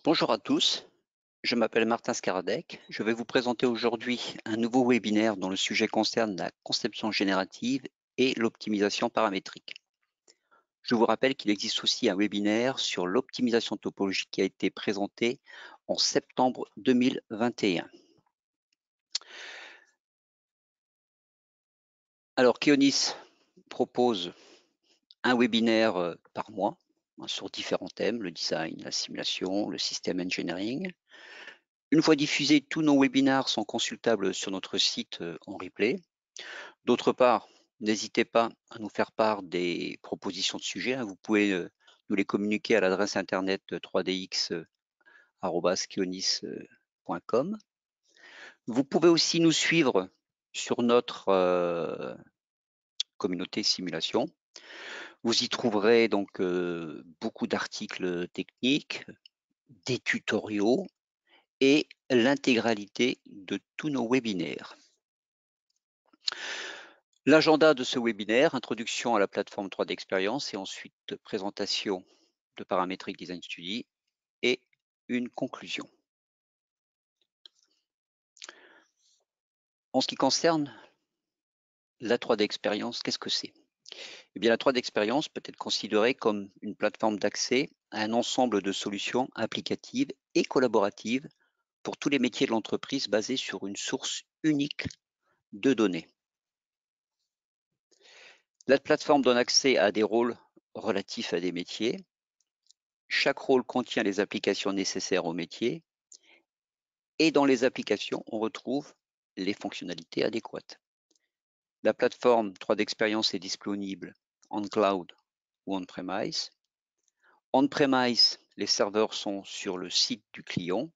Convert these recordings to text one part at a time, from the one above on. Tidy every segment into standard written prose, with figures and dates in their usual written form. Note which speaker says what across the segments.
Speaker 1: Bonjour à tous, je m'appelle Martin Skaradek. Je vais vous présenter aujourd'hui un nouveau webinaire dont le sujet concerne la conception générative et l'optimisation paramétrique. Je vous rappelle qu'il existe aussi un webinaire sur l'optimisation topologique qui a été présenté en septembre 2021. Alors, Keonis propose un webinaire par mois sur différents thèmes, le design, la simulation, le système engineering. Une fois diffusés, tous nos webinaires sont consultables sur notre site en replay. D'autre part, n'hésitez pas à nous faire part des propositions de sujets. Vous pouvez nous les communiquer à l'adresse internet 3dx@kionis.com. Vous pouvez aussi nous suivre sur notre communauté simulation. Vous y trouverez donc beaucoup d'articles techniques, des tutoriaux et l'intégralité de tous nos webinaires. L'agenda de ce webinaire, introduction à la plateforme 3D Experience et ensuite présentation de Parametric Design Study et une conclusion. En ce qui concerne la 3D Experience, qu'est-ce que c'est? Eh bien, la 3D Experience peut être considérée comme une plateforme d'accès à un ensemble de solutions applicatives et collaboratives pour tous les métiers de l'entreprise basés sur une source unique de données. La plateforme donne accès à des rôles relatifs à des métiers. Chaque rôle contient les applications nécessaires au métier et dans les applications, on retrouve les fonctionnalités adéquates. La plateforme 3D Experience est disponible en cloud ou on-premise. On-premise, les serveurs sont sur le site du client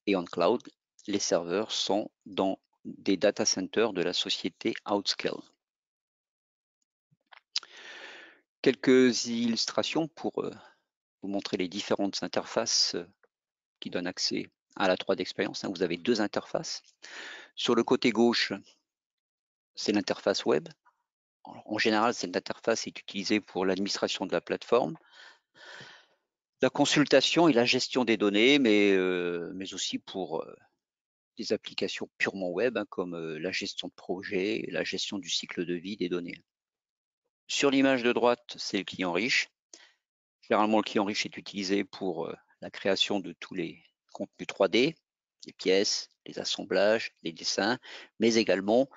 Speaker 1: et en cloud, les serveurs sont dans des data centers de la société Outscale. Quelques illustrations pour vous montrer les différentes interfaces qui donnent accès à la 3D Experience. Vous avez deux interfaces. Sur le côté gauche, c'est l'interface web. En général, cette interface est utilisée pour l'administration de la plateforme, la consultation et la gestion des données, mais aussi pour des applications purement web, comme la gestion de projet, la gestion du cycle de vie des données. Sur l'image de droite, c'est le client riche. Généralement, le client riche est utilisé pour la création de tous les contenus 3D, les pièces, les assemblages, les dessins, mais également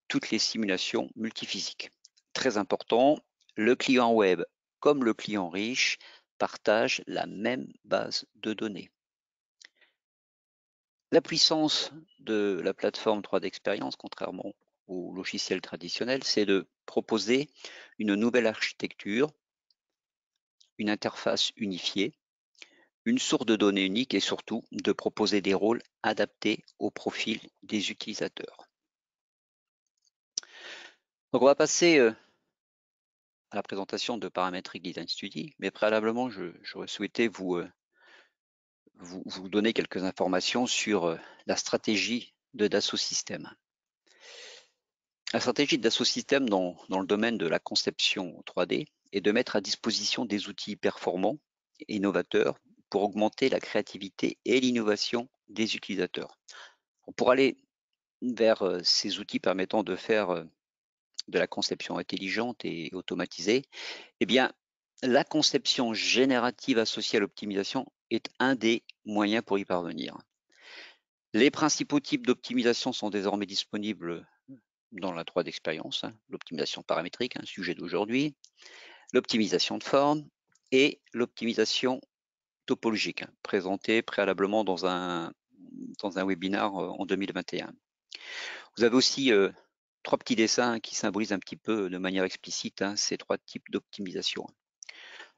Speaker 1: toutes les simulations multiphysiques. Très important, le client web comme le client riche partagent la même base de données. La puissance de la plateforme 3D Experience, contrairement au logiciel traditionnel, c'est de proposer une nouvelle architecture, une interface unifiée, une source de données unique et surtout de proposer des rôles adaptés au profil des utilisateurs. Donc on va passer à la présentation de Parametric Design Study, mais préalablement, j'aurais souhaité vous donner quelques informations sur la stratégie de Dassault Systèmes. La stratégie de Dassault Systèmes dans le domaine de la conception 3D est de mettre à disposition des outils performants et innovateurs pour augmenter la créativité et l'innovation des utilisateurs. Pour aller vers ces outils permettant de faire de la conception intelligente et automatisée, eh bien, la conception générative associée à l'optimisation est un des moyens pour y parvenir. Les principaux types d'optimisation sont désormais disponibles dans la 3D Experience, l'optimisation paramétrique, un sujet d'aujourd'hui, l'optimisation de forme et l'optimisation topologique, présentée préalablement dans un webinaire en 2021. Vous avez aussi trois petits dessins qui symbolisent un petit peu de manière explicite ces trois types d'optimisation.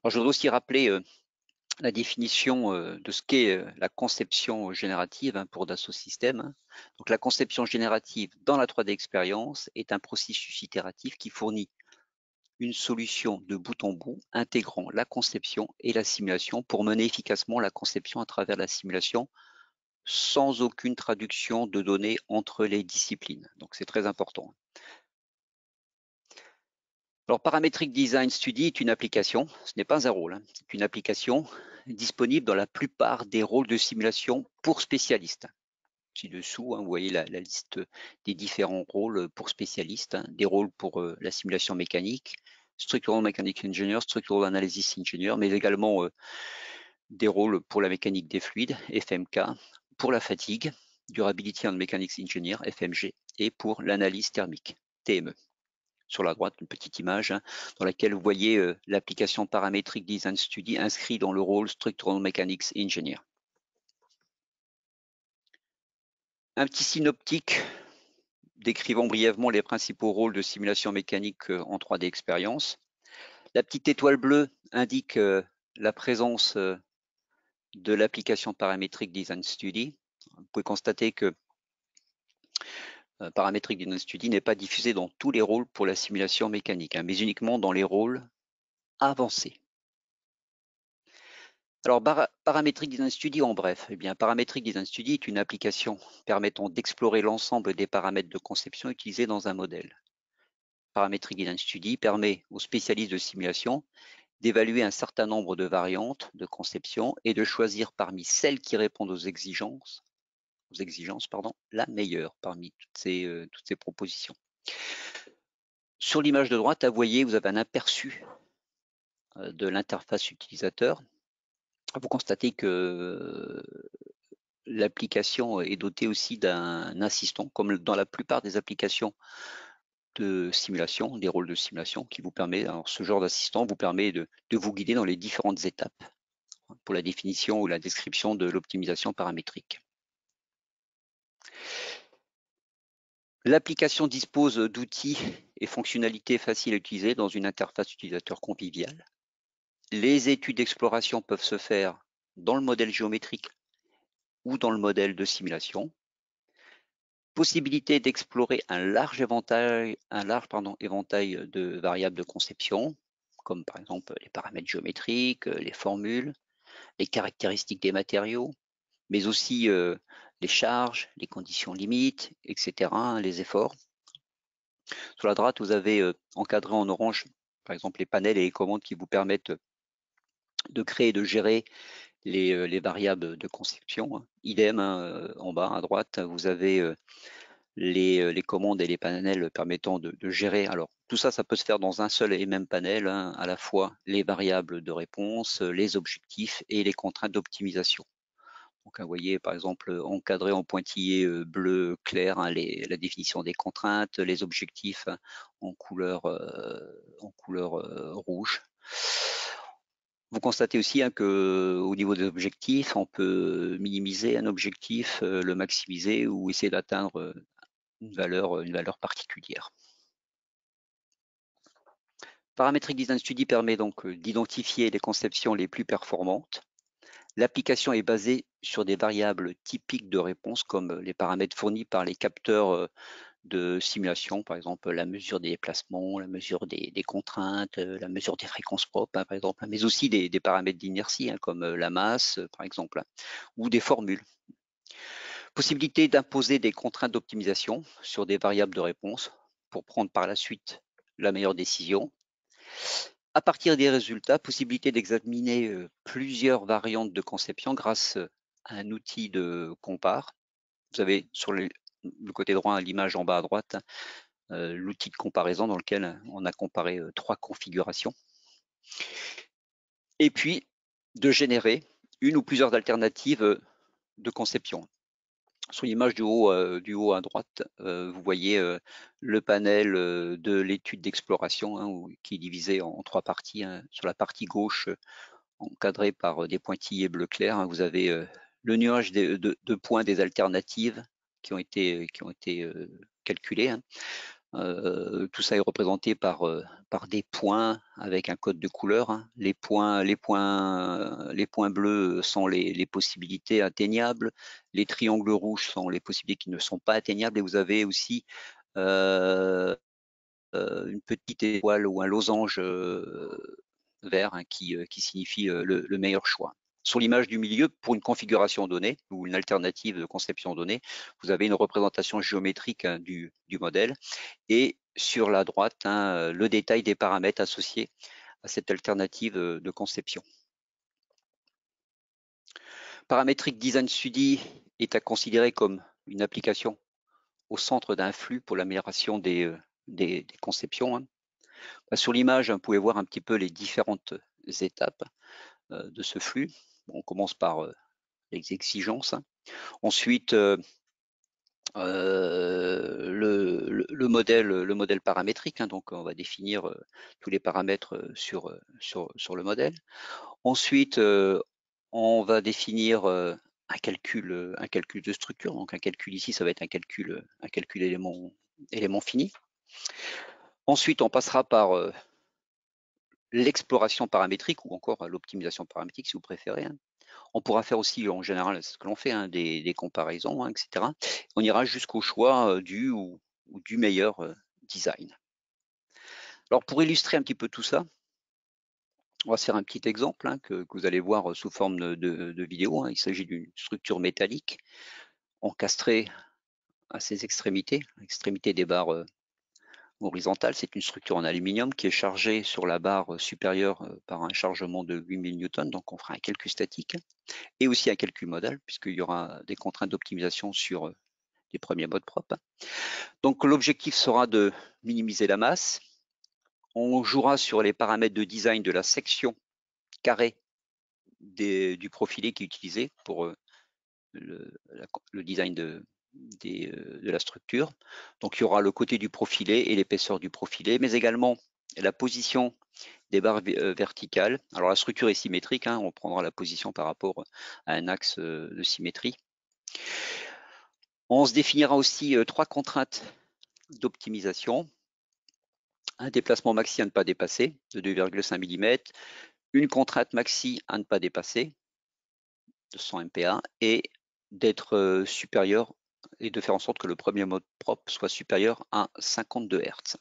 Speaker 1: Alors, je voudrais aussi rappeler la définition de ce qu'est la conception générative pour Dassault Systèmes. Donc, la conception générative dans la 3D Experience est un processus itératif qui fournit une solution de bout en bout intégrant la conception et la simulation pour mener efficacement la conception à travers la simulation sans aucune traduction de données entre les disciplines. Donc, c'est très important. Alors, Parametric Design Study est une application, ce n'est pas un rôle, c'est une application disponible dans la plupart des rôles de simulation pour spécialistes. Ci-dessous, vous voyez la liste des différents rôles pour spécialistes, des rôles pour la simulation mécanique, Structural Mechanics Engineer, Structural Analysis Engineer, mais également des rôles pour la mécanique des fluides, FMK, pour la fatigue, Durability and Mechanics Engineer, FMG, et pour l'analyse thermique, TME. Sur la droite, une petite image dans laquelle vous voyez l'application Parametric Design Study inscrit dans le rôle Structural Mechanics Engineer. Un petit synoptique décrivant brièvement les principaux rôles de simulation mécanique en 3D expérience. La petite étoile bleue indique la présence de l'application Parametric Design Study. Vous pouvez constater que Parametric Design Study n'est pas diffusé dans tous les rôles pour la simulation mécanique, mais uniquement dans les rôles avancés. Alors, Parametric Design Study en bref, Parametric Design Study est une application permettant d'explorer l'ensemble des paramètres de conception utilisés dans un modèle. Parametric Design Study permet aux spécialistes de simulation d'évaluer un certain nombre de variantes de conception et de choisir parmi celles qui répondent aux exigences, la meilleure parmi toutes ces propositions. Sur l'image de droite, vous voyez, vous avez un aperçu de l'interface utilisateur. Vous constatez que l'application est dotée aussi d'un assistant, comme dans la plupart des applications de simulation, des rôles de simulation, qui vous permet, alors ce genre d'assistant vous permet de vous guider dans les différentes étapes pour la définition ou la description de l'optimisation paramétrique. L'application dispose d'outils et fonctionnalités faciles à utiliser dans une interface utilisateur conviviale. Les études d'exploration peuvent se faire dans le modèle géométrique ou dans le modèle de simulation. Possibilité d'explorer un large éventail de variables de conception, comme par exemple les paramètres géométriques, les formules, les caractéristiques des matériaux, mais aussi les charges, les conditions limites, etc., les efforts. Sur la droite, vous avez encadré en orange, par exemple, les panels et les commandes qui vous permettent de créer et de gérer les variables de conception. Idem, en bas à droite, vous avez les commandes et les panels permettant de gérer. Alors, tout ça, ça peut se faire dans un seul et même panel, à la fois les variables de réponse, les objectifs et les contraintes d'optimisation. Donc, vous voyez, par exemple, encadré en pointillé bleu clair, la définition des contraintes, les objectifs en couleur rouge. Vous constatez aussi qu'au niveau des objectifs, on peut minimiser un objectif, le maximiser ou essayer d'atteindre une valeur particulière. Parametric Design Study permet donc d'identifier les conceptions les plus performantes. L'application est basée sur des variables typiques de réponse comme les paramètres fournis par les capteurs de simulation, par exemple la mesure des déplacements, la mesure des contraintes, la mesure des fréquences propres, par exemple, mais aussi des paramètres d'inertie comme la masse, par exemple, ou des formules. Possibilité d'imposer des contraintes d'optimisation sur des variables de réponse pour prendre par la suite la meilleure décision. À partir des résultats, possibilité d'examiner plusieurs variantes de conception grâce à un outil de compare. Vous avez sur le côté droit l'image en bas à droite, l'outil de comparaison dans lequel on a comparé 3 configurations. Et puis, de générer une ou plusieurs alternatives de conception. Sur l'image du haut à droite, vous voyez le panel de l'étude d'exploration qui est divisé en 3 parties. Sur la partie gauche, encadrée par des pointillés bleu clair, vous avez le nuage de points des alternatives qui ont été calculées. Tout ça est représenté par des points avec un code de couleur. Les points bleus sont les possibilités atteignables. Les triangles rouges sont les possibilités qui ne sont pas atteignables. Et vous avez aussi une petite étoile ou un losange vert qui signifie le meilleur choix. Sur l'image du milieu, pour une configuration donnée ou une alternative de conception donnée, vous avez une représentation géométrique du modèle et sur la droite, le détail des paramètres associés à cette alternative de conception. Parametric Design Study est à considérer comme une application au centre d'un flux pour l'amélioration des conceptions. Sur l'image, vous pouvez voir un petit peu les différentes étapes de ce flux. On commence par les exigences. Ensuite, le modèle paramétrique, donc on va définir tous les paramètres sur le modèle. Ensuite, on va définir un calcul de structure. Donc un calcul ici, ça va être un calcul élément fini. Ensuite, on passera par l'exploration paramétrique ou encore l'optimisation paramétrique si vous préférez. On pourra faire aussi, en général, ce que l'on fait, des comparaisons, etc. On ira jusqu'au choix du meilleur design. Alors, pour illustrer un petit peu tout ça, on va se faire un petit exemple que vous allez voir sous forme de vidéo. Il s'agit d'une structure métallique encastrée à ses extrémités des barres horizontales. C'est une structure en aluminium qui est chargée sur la barre supérieure par un chargement de 8000 newtons. Donc, on fera un calcul statique et aussi un calcul modal, puisqu'il y aura des contraintes d'optimisation sur les premiers modes propres. Donc l'objectif sera de minimiser la masse. On jouera sur les paramètres de design de la section carrée du profilé qui est utilisé pour le design de la structure. Donc il y aura le côté du profilé et l'épaisseur du profilé, mais également la position des barres verticales. Alors la structure est symétrique, on prendra la position par rapport à un axe de symétrie. On se définira aussi 3 contraintes d'optimisation. Un déplacement maxi à ne pas dépasser de 2,5 mm, une contrainte maxi à ne pas dépasser de 100 MPa et d'être supérieur et de faire en sorte que le premier mode propre soit supérieur à 52 Hz.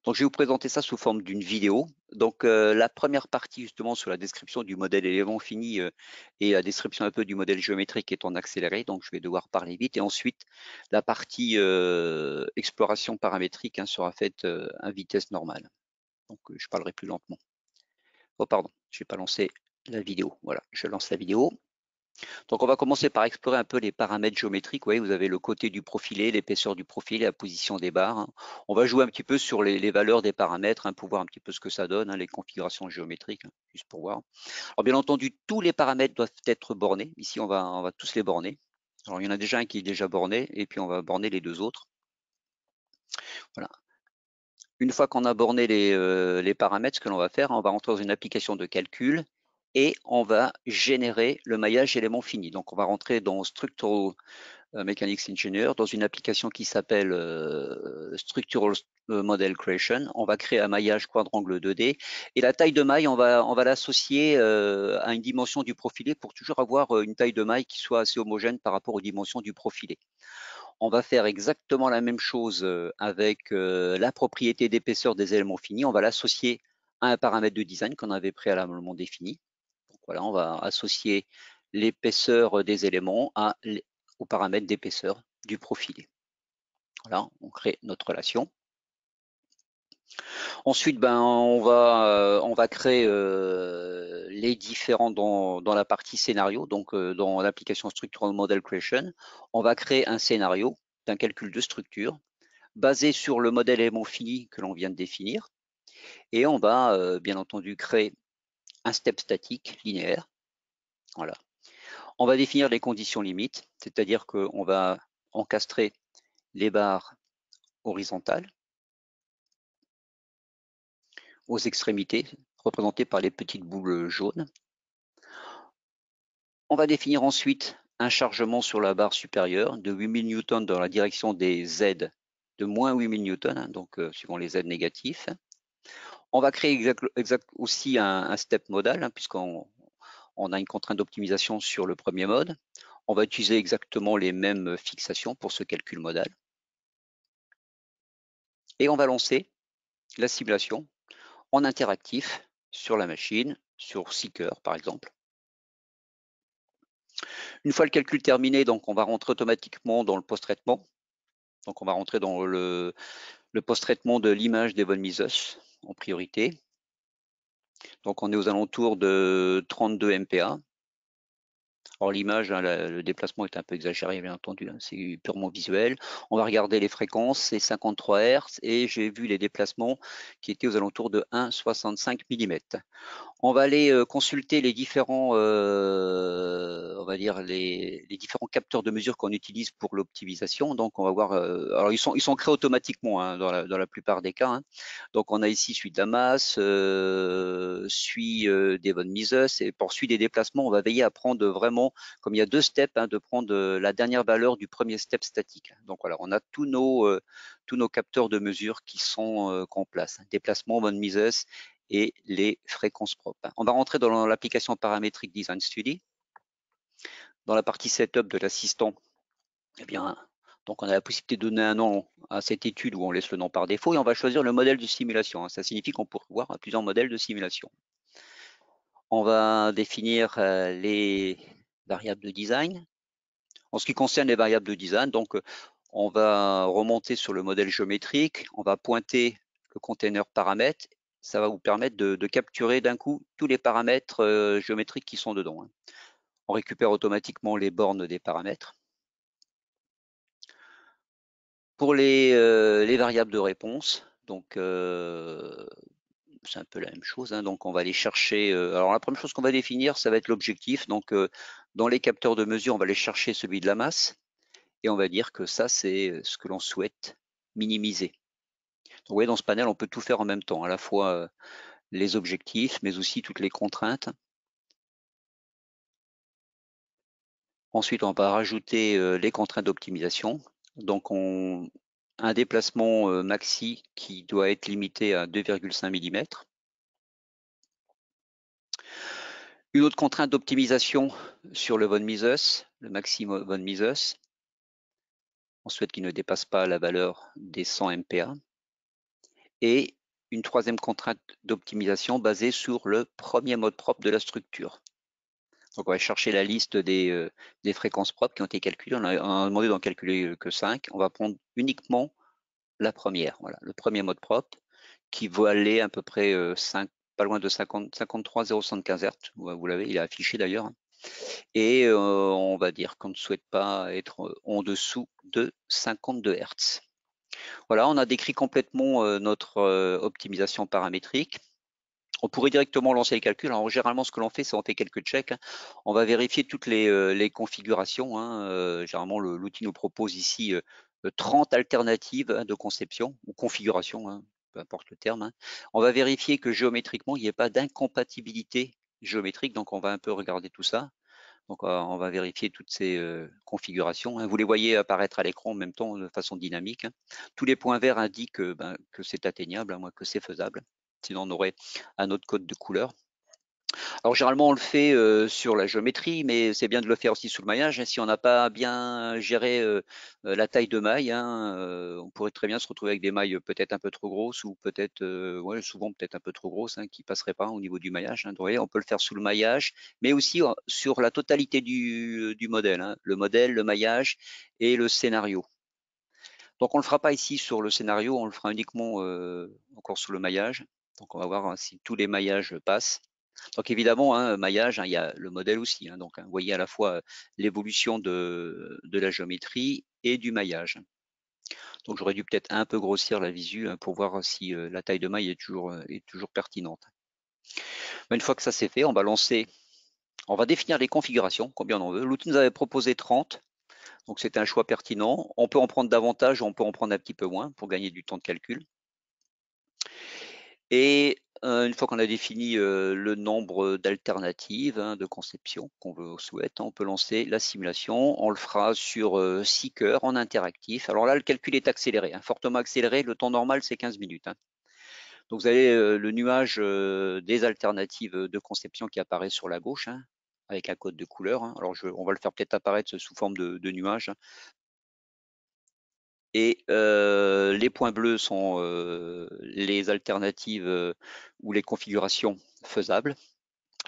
Speaker 1: Donc je vais vous présenter ça sous forme d'une vidéo. Donc la première partie justement sur la description du modèle élément fini et la description un peu du modèle géométrique est en accéléré, donc je vais devoir parler vite. Et ensuite la partie exploration paramétrique sera faite à vitesse normale. Donc je parlerai plus lentement. Oh pardon, je n'ai pas lancé la vidéo. Voilà, je lance la vidéo. Donc on va commencer par explorer un peu les paramètres géométriques. Vous voyez, vous avez le côté du profilé, l'épaisseur du profilé, la position des barres. On va jouer un petit peu sur les valeurs des paramètres pour voir un petit peu ce que ça donne, les configurations géométriques, juste pour voir. Alors bien entendu, tous les paramètres doivent être bornés. Ici, on va tous les borner. Alors il y en a déjà un qui est déjà borné et puis on va borner les deux autres. Voilà. Une fois qu'on a borné les paramètres, ce que l'on va faire, on va rentrer dans une application de calcul et on va générer le maillage élément fini. Donc, on va rentrer dans Structural Mechanics Engineer, dans une application qui s'appelle Structural Model Creation. On va créer un maillage quadrangle 2D et la taille de maille, on va l'associer à une dimension du profilé pour toujours avoir une taille de maille qui soit assez homogène par rapport aux dimensions du profilé. On va faire exactement la même chose avec la propriété d'épaisseur des éléments finis. On va l'associer à un paramètre de design qu'on avait préalablement défini. Donc voilà, on va associer l'épaisseur des éléments au paramètre d'épaisseur du profilé. Voilà, on crée notre relation. Ensuite, on va créer les différents dans la partie scénario, donc dans l'application Structural Model Creation, on va créer un scénario d'un calcul de structure basé sur le modèle élément fini que l'on vient de définir. Et on va bien entendu créer un step statique linéaire. Voilà. On va définir les conditions limites, c'est-à-dire qu'on va encastrer les barres horizontales aux extrémités, représentées par les petites boules jaunes. On va définir ensuite un chargement sur la barre supérieure de 8000 newtons dans la direction des Z de moins 8000 newtons, donc suivant les Z négatifs. On va créer aussi un step modal, puisqu'on a une contrainte d'optimisation sur le premier mode. On va utiliser exactement les mêmes fixations pour ce calcul modal. Et on va lancer la simulation en interactif sur la machine, sur Seeker par exemple. Une fois le calcul terminé, donc on va rentrer automatiquement dans le post-traitement. Donc on va rentrer dans le post-traitement de l'image des von Mises en priorité. Donc on est aux alentours de 32 MPa. Alors l'image, hein, le déplacement est un peu exagéré, bien entendu, hein, c'est purement visuel. On va regarder les fréquences, c'est 53 Hz, et j'ai vu les déplacements qui étaient aux alentours de 1,65 mm. On va aller consulter les différents, on va dire les différents capteurs de mesure qu'on utilise pour l'optimisation. Donc, on va voir. Alors, ils sont créés automatiquement, hein, dans la plupart des cas, hein. Donc, on a ici celui de la masse, celui des von Mises, et pour celui des déplacements, on va veiller à prendre vraiment, comme il y a deux steps, hein, de prendre la dernière valeur du premier step statique. Donc voilà, on a tous nos capteurs de mesure qui sont en place. Déplacement, von Mises et les fréquences propres. On va rentrer dans l'application paramétrique Design Study. Dans la partie setup de l'assistant, eh bien, donc on a la possibilité de donner un nom à cette étude où on laisse le nom par défaut et on va choisir le modèle de simulation. Ça signifie qu'on peut voir plusieurs modèles de simulation. On va définir les variables de design. En ce qui concerne les variables de design, donc on va remonter sur le modèle géométrique, on va pointer le container paramètres. Ça va vous permettre de capturer d'un coup tous les paramètres géométriques qui sont dedans, hein. On récupère automatiquement les bornes des paramètres. Pour les variables de réponse, donc c'est un peu la même chose, hein. Donc on va aller chercher. Alors la première chose qu'on va définir, ça va être l'objectif. Donc dans les capteurs de mesure, on va aller chercher celui de la masse et on va dire que ça, c'est ce que l'on souhaite minimiser. Donc, vous voyez, dans ce panel, on peut tout faire en même temps, à la fois les objectifs, mais aussi toutes les contraintes. Ensuite, on va rajouter les contraintes d'optimisation. Donc, un déplacement maxi qui doit être limité à 2,5 mm. Une autre contrainte d'optimisation sur le von Mises, le maxi von Mises. On souhaite qu'il ne dépasse pas la valeur des 100 MPa. Et une troisième contrainte d'optimisation basée sur le premier mode propre de la structure. Donc on va chercher la liste des fréquences propres qui ont été calculées. On a demandé d'en calculer que 5. On va prendre uniquement la première, voilà, le premier mode propre, qui va aller à peu près 5, pas loin de 53,075 Hz. Vous l'avez, il est affiché d'ailleurs. Et on va dire qu'on ne souhaite pas être en dessous de 52 Hz. Voilà, on a décrit complètement notre optimisation paramétrique. On pourrait directement lancer les calculs. Alors généralement, ce que l'on fait, c'est on fait quelques checks, hein. On va vérifier toutes les configurations, hein. Généralement, l'outil nous propose ici 30 alternatives, hein, de conception ou configuration, hein, peu importe le terme, hein. On va vérifier que géométriquement, il n'y ait pas d'incompatibilité géométrique. Donc, on va un peu regarder tout ça. Donc, on va vérifier toutes ces configurations, hein. Vous les voyez apparaître à l'écran en même temps de façon dynamique, hein. Tous les points verts indiquent que c'est atteignable, hein, que c'est faisable. Sinon, on aurait un autre code de couleur. Alors, généralement, on le fait sur la géométrie, mais c'est bien de le faire aussi sous le maillage, hein. Si on n'a pas bien géré la taille de maille, hein, on pourrait très bien se retrouver avec des mailles peut-être un peu trop grosses ou peut-être, ouais, souvent peut-être un peu trop grosses, hein, qui ne passeraient pas au niveau du maillage, hein. Donc, vous voyez, on peut le faire sous le maillage, mais aussi sur la totalité du modèle, hein, le modèle, le maillage et le scénario. Donc, on ne le fera pas ici sur le scénario, on le fera uniquement encore sous le maillage. Donc, on va voir, hein, si tous les maillages passent. Donc évidemment, hein, maillage, hein, il y a le modèle aussi, hein. Donc, hein, vous voyez à la fois l'évolution de la géométrie et du maillage. Donc j'aurais dû peut-être un peu grossir la visu, hein, pour voir si la taille de maille est toujours pertinente. Mais une fois que ça c'est fait, on va définir les configurations, combien on en veut. L'outil nous avait proposé 30, donc c'est un choix pertinent. On peut en prendre davantage, on peut en prendre un petit peu moins pour gagner du temps de calcul. Et une fois qu'on a défini le nombre d'alternatives, hein, de conception qu'on souhaite, on peut lancer la simulation. On le fera sur 6 cœurs en interactif. Alors là, le calcul est accéléré, hein, fortement accéléré. Le temps normal, c'est 15 minutes, hein. Donc vous avez le nuage des alternatives de conception qui apparaît sur la gauche, hein, avec un code de couleur, hein. Alors on va le faire peut-être apparaître sous forme de nuage, hein. Et les points bleus sont les alternatives ou les configurations faisables.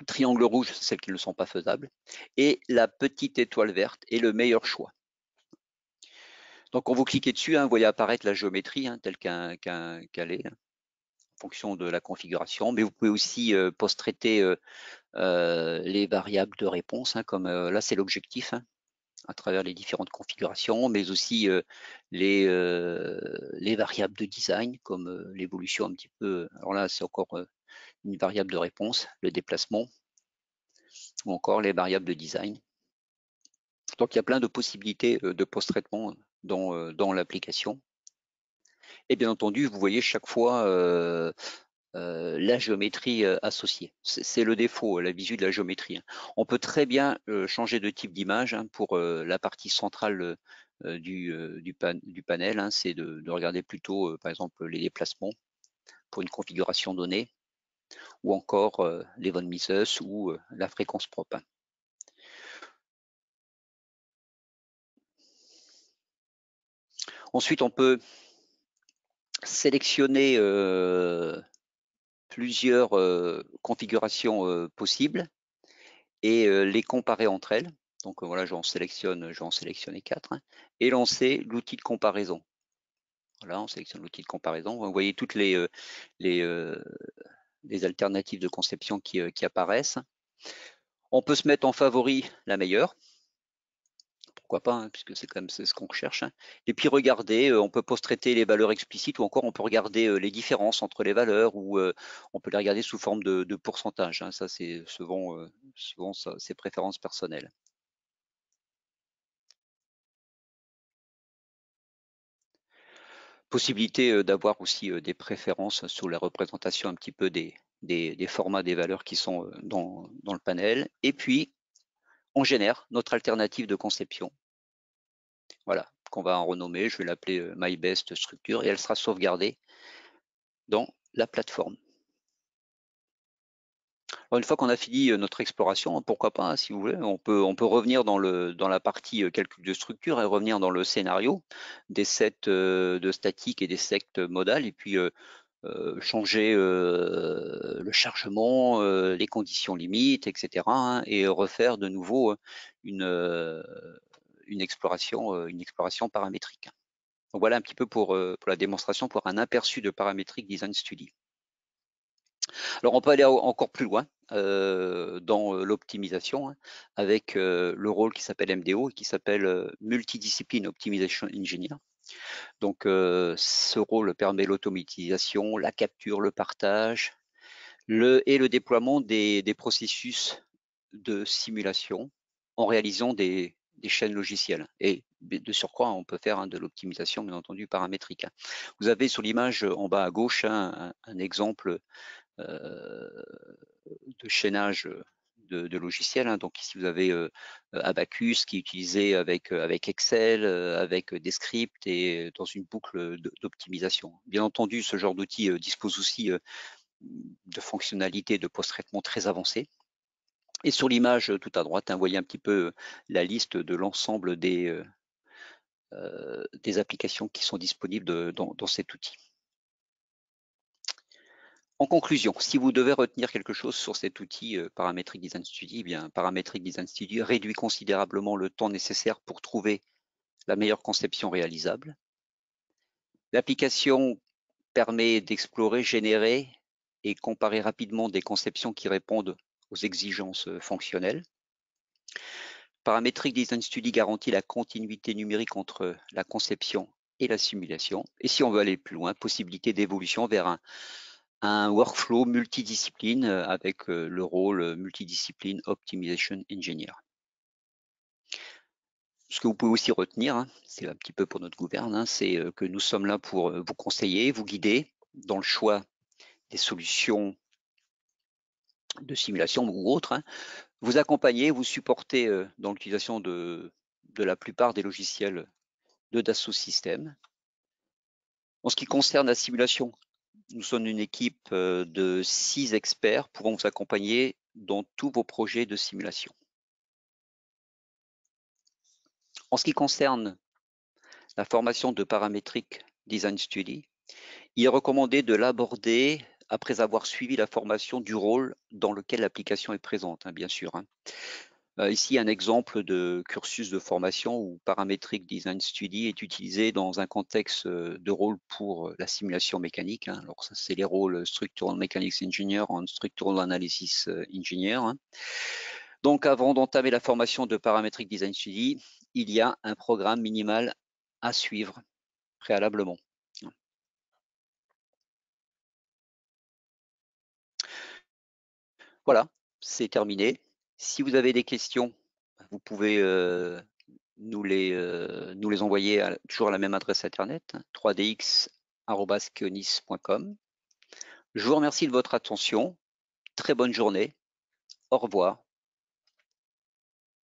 Speaker 1: Triangle rouge, celles qui ne sont pas faisables. Et la petite étoile verte est le meilleur choix. Donc, quand vous cliquez dessus, hein, vous voyez apparaître la géométrie, hein, telle qu'elle est. fonction de la configuration, mais vous pouvez aussi post-traiter les variables de réponse, comme là c'est l'objectif, à travers les différentes configurations, mais aussi les variables de design, comme l'évolution un petit peu. Alors là, c'est encore une variable de réponse, le déplacement, ou encore les variables de design. Donc il y a plein de possibilités de post-traitement dans l'application. Et bien entendu, vous voyez chaque fois la géométrie associée. C'est le défaut, la visu de la géométrie. On peut très bien changer de type d'image pour la partie centrale du panel. C'est de regarder plutôt, par exemple, les déplacements pour une configuration donnée, ou encore les von Mises ou la fréquence propre. Ensuite, on peut sélectionner plusieurs configurations possibles et les comparer entre elles. Donc voilà, je vais en sélectionner 4 et lancer l'outil de comparaison. Voilà, on sélectionne l'outil de comparaison. Vous voyez toutes les alternatives de conception qui apparaissent. On peut se mettre en favori la meilleure. Pourquoi pas, puisque c'est quand même ce qu'on recherche. Et puis regarder, on peut post-traiter les valeurs explicites, ou encore on peut regarder les différences entre les valeurs, ou on peut les regarder sous forme de pourcentage. Ça, c'est souvent ses préférences personnelles. Possibilité d'avoir aussi des préférences sur la représentation un petit peu des formats des valeurs qui sont dans le panel. Et puis, on génère notre alternative de conception. Voilà, qu'on va en renommer. Je vais l'appeler MyBest Structure, et elle sera sauvegardée dans la plateforme. Alors, une fois qu'on a fini notre exploration, pourquoi pas, si vous voulez, on peut revenir dans la partie calcul de structure et revenir dans le scénario des sets de statique et des sets modales, et puis changer le chargement, les conditions limites, etc., et refaire de nouveau une exploration paramétrique. Donc voilà un petit peu pour la démonstration, pour un aperçu de Parametric Design Study. Alors on peut aller encore plus loin dans l'optimisation, avec le rôle qui s'appelle MDO et qui s'appelle Multidiscipline Optimization Engineer. Donc ce rôle permet l'automatisation, la capture, le partage et le déploiement des processus de simulation en réalisant des chaînes logicielles. Et de surcroît, on peut faire de l'optimisation, bien entendu, paramétrique. Vous avez sur l'image en bas à gauche un exemple de chaînage de logiciels. Donc ici, vous avez Abacus qui est utilisé avec Excel, avec des scripts et dans une boucle d'optimisation. Bien entendu, ce genre d'outil dispose aussi de fonctionnalités de post-traitement très avancées. Et sur l'image tout à droite, vous voyez un petit peu la liste de l'ensemble des applications qui sont disponibles dans cet outil. En conclusion, si vous devez retenir quelque chose sur cet outil Parametric Design Study, eh bien, Parametric Design Study réduit considérablement le temps nécessaire pour trouver la meilleure conception réalisable. L'application permet d'explorer, générer et comparer rapidement des conceptions qui répondent aux exigences fonctionnelles. Parametric Design Study garantit la continuité numérique entre la conception et la simulation. Et si on veut aller plus loin, possibilité d'évolution vers un workflow multidiscipline avec le rôle multidiscipline Optimization Engineer. Ce que vous pouvez aussi retenir, c'est un petit peu pour notre gouverne, c'est que nous sommes là pour vous conseiller, vous guider dans le choix des solutions de simulation ou autres, vous accompagner, vous supporter dans l'utilisation de la plupart des logiciels de Dassault Systèmes. En ce qui concerne la simulation, nous sommes une équipe de 6 experts pouvant vous accompagner dans tous vos projets de simulation. En ce qui concerne la formation de Parametric Design Study, il est recommandé de l'aborder après avoir suivi la formation du rôle dans lequel l'application est présente, bien sûr. Ici, un exemple de cursus de formation où Parametric Design Study est utilisé dans un contexte de rôle pour la simulation mécanique. Hein. Alors ça, c'est les rôles Structural Mechanics Engineer et Structural Analysis Engineer. Hein. Donc, avant d'entamer la formation de Parametric Design Study, il y a un programme minimal à suivre préalablement. Voilà, c'est terminé. Si vous avez des questions, vous pouvez nous les envoyer toujours à la même adresse internet, 3dx@keonis.com. Je vous remercie de votre attention. Très bonne journée. Au revoir.